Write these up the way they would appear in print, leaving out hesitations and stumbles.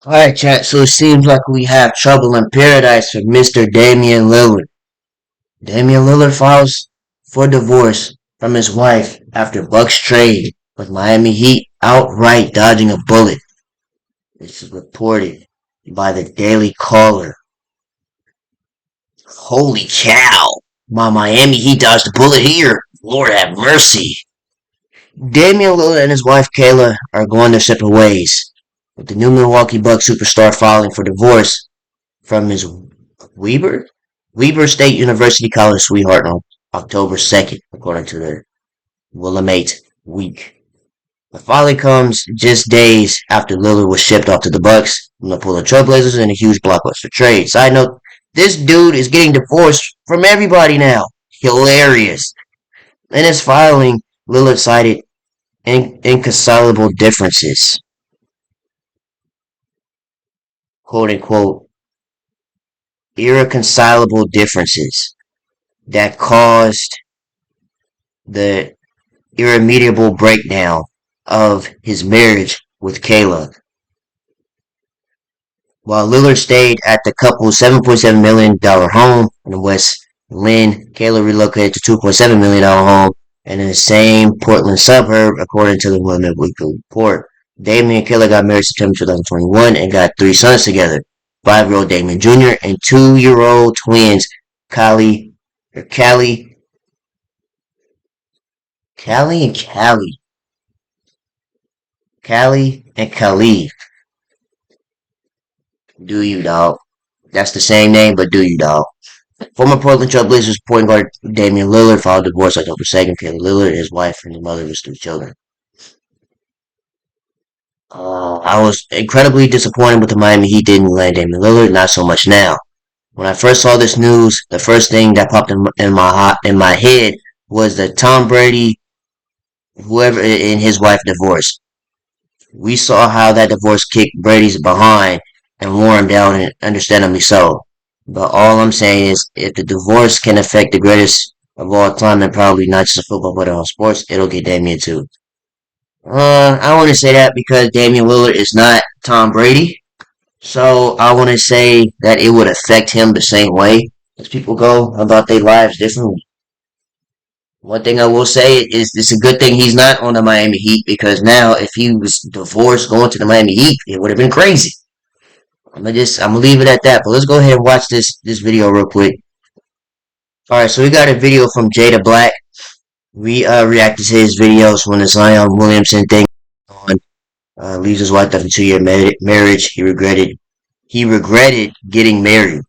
Alright, chat, so it seems like we have trouble in paradise for Mr. Damian Lillard. Damian Lillard files for divorce from his wife after Bucks trade, with Miami Heat outright dodging a bullet. This is reported by the Daily Caller. Holy cow! My Miami Heat dodged a bullet here. Lord have mercy. Damian Lillard and his wife Kayla are going their separate ways, with the new Milwaukee Bucks superstar filing for divorce from his Weber Weber State University college sweetheart on October 2nd, according to the Willamette Week. The filing comes just days after Lillard was shipped off to the Bucks from the Portland Trailblazers in a huge blockbuster trade. Side note: this dude is getting divorced from everybody now. Hilarious. In his filing, Lillard cited inconsolable differences, quote unquote, irreconcilable differences that caused the irremediable breakdown of his marriage with Kayla. While Lillard stayed at the couple's $7.7 million home in West Lynn, Kayla relocated to $2.7 million home in the same Portland suburb, according to the Willamette Weekly report. Damian and Kayla got married September 2021 and got three sons together: 5-year-old Damian Jr. and 2-year-old twins Callie, Callie and Callie and Khalif. Do you, dog? That's the same name, but do you, dog? Former Portland Trail Blazers point guard Damian Lillard filed divorce October 2nd. Kayla Lillard, his wife, and his mother of his three children. I was incredibly disappointed with the Miami Heat didn't land Damian Lillard. Not so much now. When I first saw this news, the first thing that popped in my head was the Tom Brady, whoever, and his wife divorce. We saw how that divorce kicked Brady's behind and wore him down, and understandably so. But all I'm saying is, if the divorce can affect the greatest of all time, and probably not just football but all sports, it'll get Damian too. I want to say that because Damian Lillard is not Tom Brady, so I want to say that it would affect him the same way as people go about their lives differently. One thing I will say is it's a good thing he's not on the Miami Heat, because now if he was divorced going to the Miami Heat, it would have been crazy. I'm gonna leave it at that. But let's go ahead and watch this video real quick. All right, so we got a video from Jada Black. We reacted to his videos when the Zion Williamson thing on. Leaves his wife after 2 year marriage. He regretted getting married.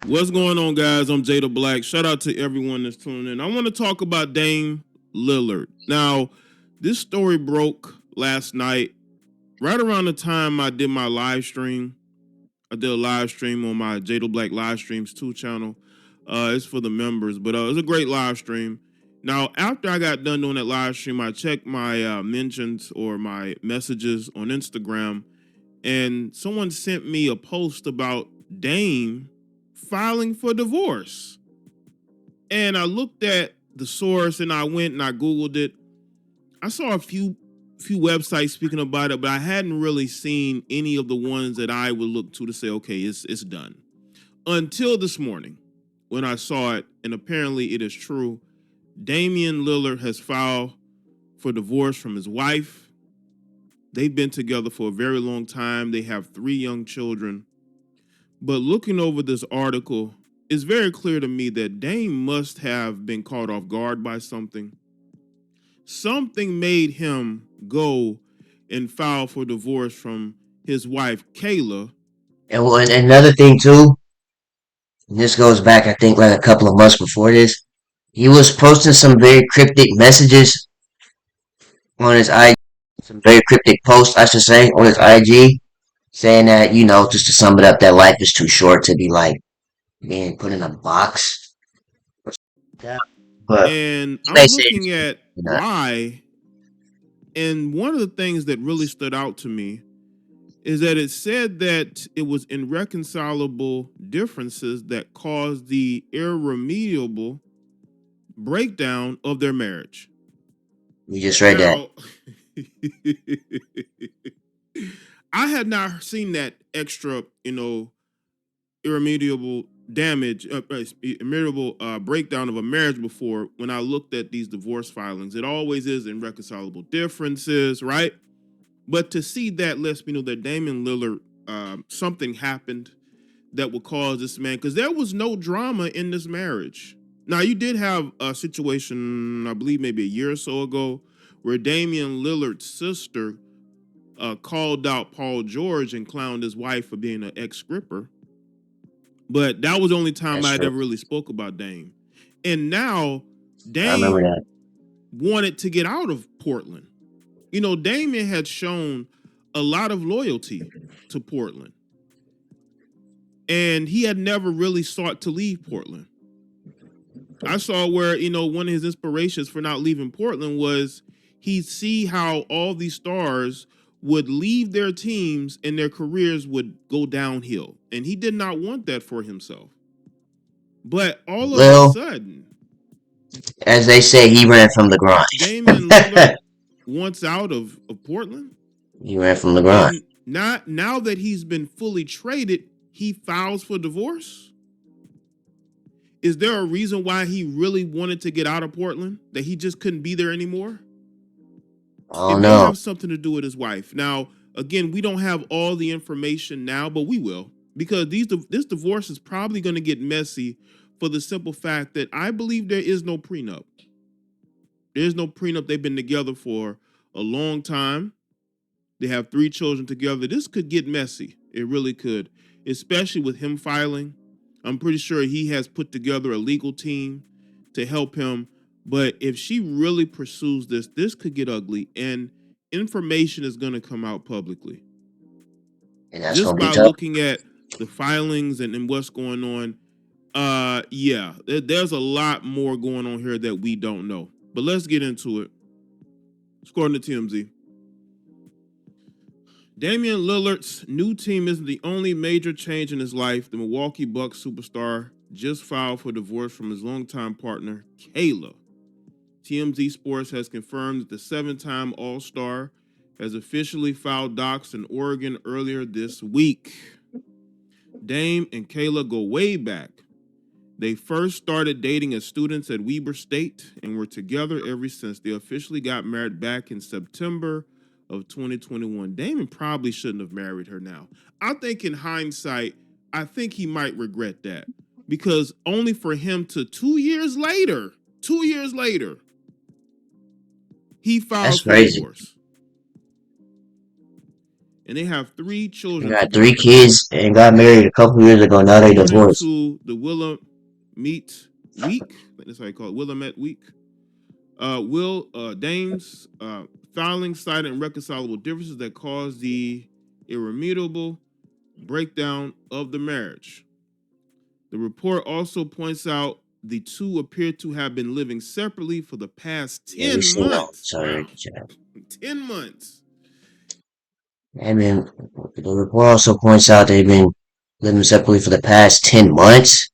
What's going on, guys? I'm Jada Black. Shout out to everyone that's tuning in. I want to talk about Dame Lillard. Now, this story broke last night, right around the time I did my live stream. I did a live stream on my Jada Black Live Streams 2 channel. It's for the members, but it was a great live stream. Now, after I got done doing that live stream, I checked my mentions or my messages on Instagram, and someone sent me a post about Dame filing for divorce. And I looked at the source and I went and I Googled it. I saw a few websites speaking about it, but I hadn't really seen any of the ones that I would look to say, okay, it's done. Until this morning when I saw it, and apparently it is true. Damian Lillard has filed for divorce from his wife. They've been together for a very long time. They have 3 young children. But looking over this article, it's very clear to me that Dame must have been caught off guard by something. Something made him go and file for divorce from his wife, Kayla. And another thing too, and this goes back I think like a couple of months before this. He was posting some very cryptic messages on his IG, some very cryptic posts, I should say, on his IG, saying that, just to sum it up, that life is too short to be like being put in a box. Yeah. But And they I'm say looking at not. why. And one of the things that really stood out to me is that it said that it was irreconcilable differences that caused the irremediable breakdown of their marriage. We just read that. Now, I had not seen that extra, irremediable damage, irremediable breakdown of a marriage before when I looked at these divorce filings. It always is irreconcilable differences, right? But to see that lets me know that Damian Lillard, something happened that would cause this man, because there was no drama in this marriage. Now, you did have a situation, I believe maybe a year or so ago, where Damian Lillard's sister called out Paul George and clowned his wife for being an ex-scripper. But that was the only time That's I'd true. ever really spoke about Dame. And now I remember Dame that. wanted to get out of Portland. Damian had shown a lot of loyalty to Portland. And he had never really sought to leave Portland. I saw where, one of his inspirations for not leaving Portland was he'd see how all these stars would leave their teams and their careers would go downhill. And he did not want that for himself. But all of a sudden, as they say, he ran from the grind. Damian Lillard wants out of Portland. He ran from the grind. And now that he's been fully traded, he files for divorce. Is there a reason why he really wanted to get out of Portland? That he just couldn't be there anymore? Oh, it no. may have something to do with his wife. Now, again, we don't have all the information now, but we will. Because this divorce is probably going to get messy for the simple fact that I believe there is no prenup. There's no prenup. They've been together for a long time. They have 3 children together. This could get messy. It really could, especially with him filing. I'm pretty sure he has put together a legal team to help him. But if she really pursues this could get ugly, and information is going to come out publicly. And that's just by tough. looking at the filings and what's going on. Yeah, there's a lot more going on here that we don't know. But let's get into it. According to TMZ, Damian Lillard's new team isn't the only major change in his life. The Milwaukee Bucks superstar just filed for divorce from his longtime partner, Kayla. TMZ Sports has confirmed that the 7-time All-Star has officially filed docs in Oregon earlier this week. Dame and Kayla go way back. They first started dating as students at Weber State and were together ever since. They officially got married back in September of 2021. Damon probably shouldn't have married her now. I think in hindsight, I think he might regret that, because only for him to 2 years later, he filed for divorce. And they have 3 children. They got 3 kids and got married a couple years ago. Now they divorced. To the Willamette Week, that's how you call it, Willamette Week. Dame's filing cited irreconcilable differences that caused the irremediable breakdown of the marriage. The report also points out the 2 appear to have been living separately for the past 10 months. Sorry, 10 months. I mean, the report also points out they've been living separately for the past 10 months.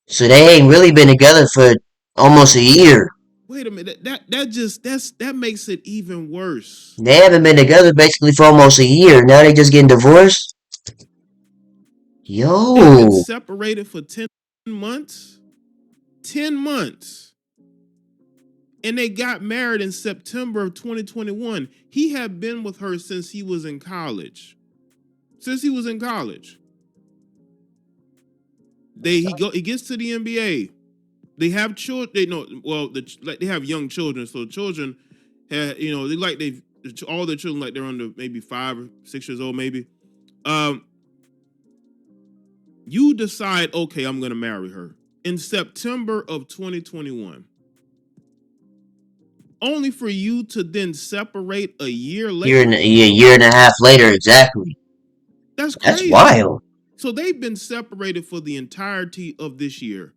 So they ain't really been together for almost a year. Wait a minute, that makes it even worse. They haven't been together basically for almost a year. Now they just getting divorced? Yo. They've been separated for 10 months? 10 months. And they got married in September of 2021. He had been with her since he was in college. He gets to the NBA. They have children. They have young children. So children, all their children, like they're under maybe 5 or 6 years old, maybe. You decide, okay, I'm going to marry her in September of 2021. Only for you to then separate a year later. A year and a half later, exactly. That's crazy. That's wild. So they've been separated for the entirety of this year.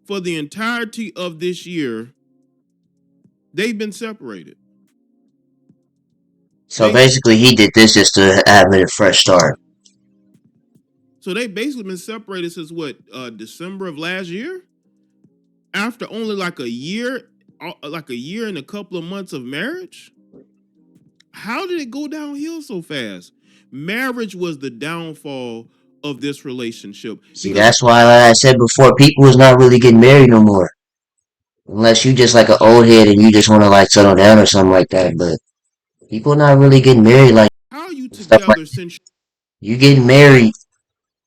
For the entirety of this year, they've been separated. So basically, he did this just to have a fresh start. So they basically been separated since December of last year? After only like a year and a couple of months of marriage? How did it go downhill so fast? Marriage was the downfall of this relationship See, because that's why, like I said before, people is not really getting married no more. Unless you just like an old head and you just want to like settle down or something like that. But people not really getting married like how are you stuff like together since you getting married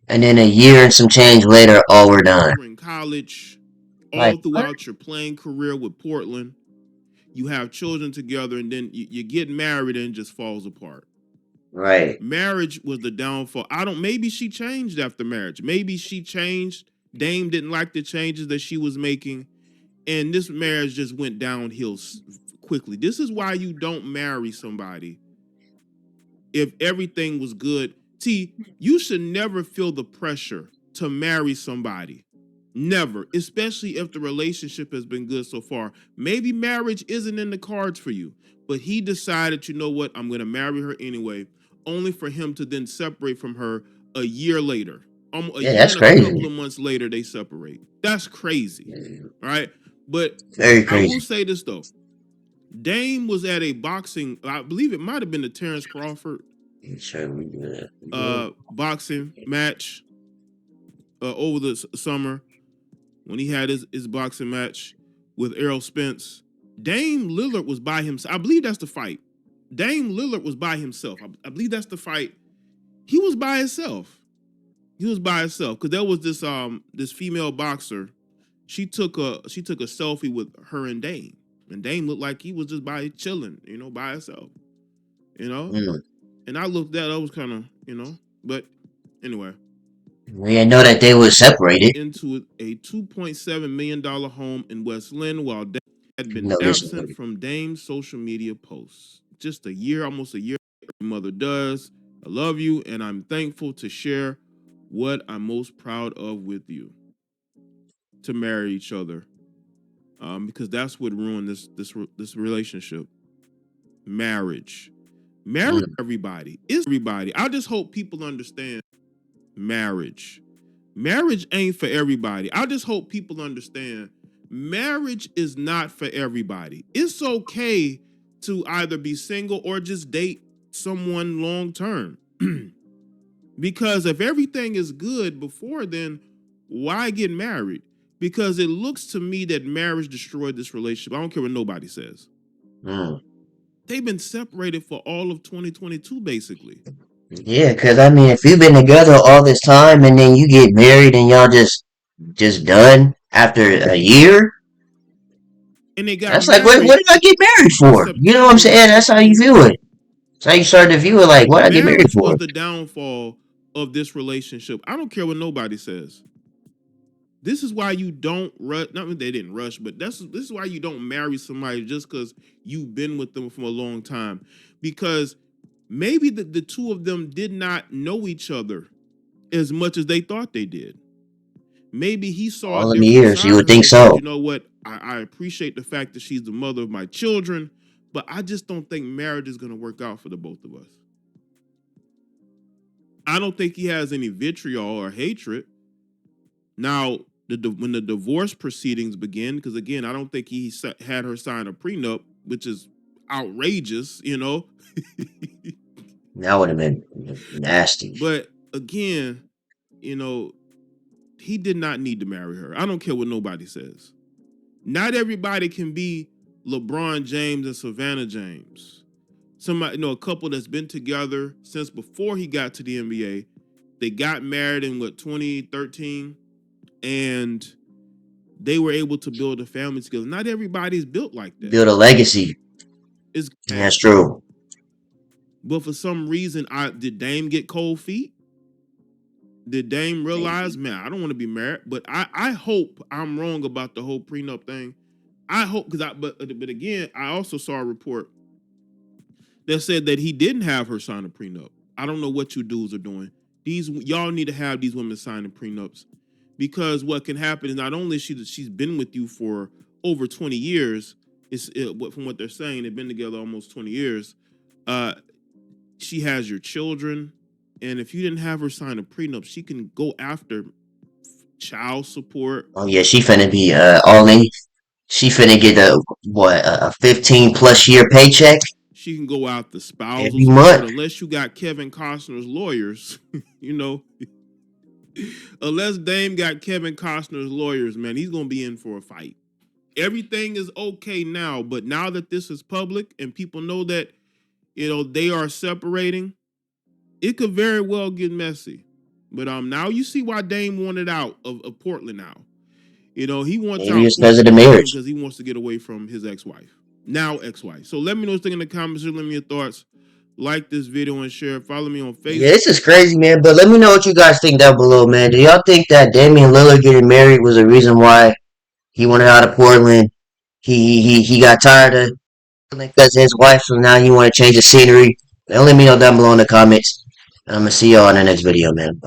and then a year and some change later, oh, we're done. you were in college, Like all what? throughout your playing career with Portland? You have children together, and then you get married and it just falls apart. Right. Marriage was the downfall. I don't. Maybe she changed after marriage. Maybe she changed. Dame didn't like the changes that she was making, and this marriage just went downhill quickly. This is why you don't marry somebody if everything was good. See, you should never feel the pressure to marry somebody. Never, especially if the relationship has been good so far. Maybe marriage isn't in the cards for you, but he decided, you know what, I'm going to marry her anyway, only for him to then separate from her a year later. A Yeah, year that's and a couple crazy. of months later, they separate. That's crazy, right? But Very I will crazy. say this, though. Dame was at a boxing, I believe it might have been the Terrence Crawford boxing match over the summer when he had his boxing match with Errol Spence. Dame Lillard was by himself. I believe that's the fight. Dame Lillard was by himself. I believe that's the fight. He was by himself. He was by himself because there was this female boxer. She took a selfie with her and Dame looked like he was just by chilling, by himself, you know. Mm. And I looked at it, I was kind of, but anyway. We didn't know that they were separated. Into a $2.7 million home in West Lynn while Dame had been No, this is absent from Dame's social media posts. Just a year, almost a year. My mother does. I love you, and I'm thankful to share what I'm most proud of with you. To marry each other, because that's what ruined this relationship. Marriage, everybody is everybody. I just hope people understand marriage. Marriage ain't for everybody. I just hope people understand marriage is not for everybody. It's okay to either be single or just date someone long term. Because if everything is good before then, why get married? Because it looks to me that marriage destroyed this relationship. I don't care what nobody says. They've been separated for all of 2022, basically. Yeah, because I mean, if you've been together all this time and then you get married and y'all just done after a year, And they got that's like, what married did I get married in for? You know what I'm September saying? That's how you 2022. view it. That's how you start to view it. Like, what did I get married Marriage for? was the downfall of this relationship. I don't care what nobody says. This is why you don't rush. Not that they didn't rush, but this is why you don't marry somebody just because you've been with them for a long time. Because maybe the two of them did not know each other as much as they thought they did. Maybe he saw a All them different years, you side would of her think that said, so. you know what, I appreciate the fact that she's the mother of my children, but I just don't think marriage is going to work out for the both of us. I don't think he has any vitriol or hatred. Now, when the divorce proceedings begin, because again, I don't think he had her sign a prenup, which is outrageous, That would have been nasty. But again, he did not need to marry her. I don't care what nobody says. Not everybody can be LeBron James and Savannah James. Somebody, a couple that's been together since before he got to the NBA. They got married in 2013, and they were able to build a family together. Not everybody's built like that. Build a legacy. That's true. But for some reason, did Dame get cold feet? Did Dame realize, man, I don't want to be married? But I hope I'm wrong about the whole prenup thing. I hope, but again, I also saw a report that said that he didn't have her sign a prenup. I don't know what you dudes are doing. Y'all need to have these women sign the prenups, because what can happen is not only she's been with you for over 20 years. From what they're saying, they've been together almost 20 years. She has your children, and if you didn't have her sign a prenup, she can go after child support. Oh yeah, she finna be all in. She finna get a 15+ year paycheck. she can go out the spousal every support month. unless you got Kevin Costner's lawyers. You know, unless Dame got Kevin Costner's lawyers, man, he's gonna be in for a fight. Everything is okay now, but now that this is public and people know that, you know, they are separating, it could very well get messy. But now you see why Dame wanted out of Portland now. You know, he wants Maybe out it's because point of the blank marriage. because he wants to get away from his ex-wife. Now ex-wife. So let me know what you think in the comments. Let me know your thoughts. Like this video and share. Follow me on Facebook. Yeah, this is crazy, man. But let me know what you guys think down below, man. Do y'all think that Damian Lillard getting married was the reason why he wanted out of Portland? He got tired of Portland because of his wife, so now he want to change the scenery. Let me know down below in the comments. And I'm gonna see y'all in the next video, man.